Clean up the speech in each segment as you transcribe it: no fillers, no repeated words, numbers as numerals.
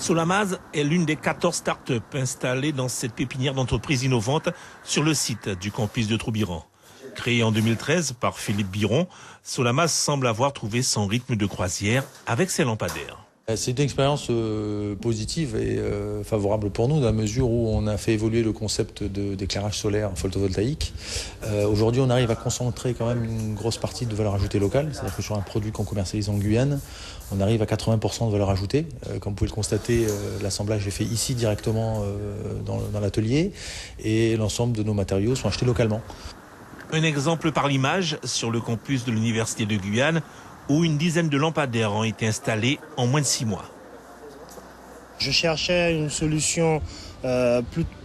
Solamaz est l'une des 14 start-up installées dans cette pépinière d'entreprises innovantes sur le site du campus de Troubiran. Créé en 2013 par Philippe Biron, Solamaz semble avoir trouvé son rythme de croisière avec ses lampadaires. C'est une expérience positive et favorable pour nous dans la mesure où on a fait évoluer le concept d'éclairage solaire photovoltaïque. Aujourd'hui, on arrive à concentrer quand même une grosse partie de valeur ajoutée locale, c'est-à-dire que sur un produit qu'on commercialise en Guyane, on arrive à 80% de valeur ajoutée. Comme vous pouvez le constater, l'assemblage est fait ici directement dans l'atelier et l'ensemble de nos matériaux sont achetés localement. Un exemple par l'image sur le campus de l'Université de Guyane, où une dizaine de lampadaires ont été installés en moins de 6 mois. Je cherchais une solution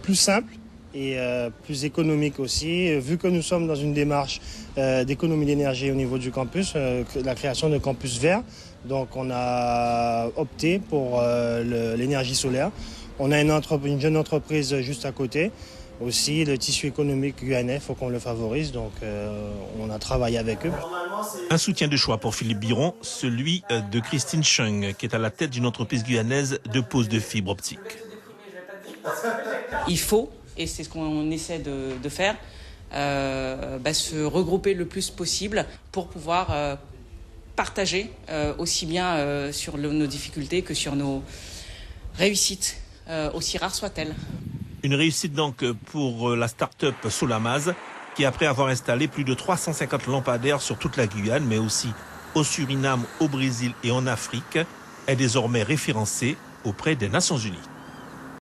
plus simple et plus économique aussi. Vu que nous sommes dans une démarche d'économie d'énergie au niveau du campus, la création de campus vert, donc on a opté pour l'énergie solaire. On a une jeune entreprise juste à côté. Aussi, le tissu économique guyanais, il faut qu'on le favorise, donc on a travaillé avec eux. Un soutien de choix pour Philippe Biron, celui de Christine Chung, qui est à la tête d'une entreprise guyanaise de pose de fibres optiques. Il faut, et c'est ce qu'on essaie de faire, se regrouper le plus possible pour pouvoir partager aussi bien sur nos difficultés que sur nos réussites, aussi rares soient-elles. Une réussite donc pour la start-up Solamaz, qui après avoir installé plus de 350 lampadaires sur toute la Guyane, mais aussi au Suriname, au Brésil et en Afrique, est désormais référencée auprès des Nations Unies.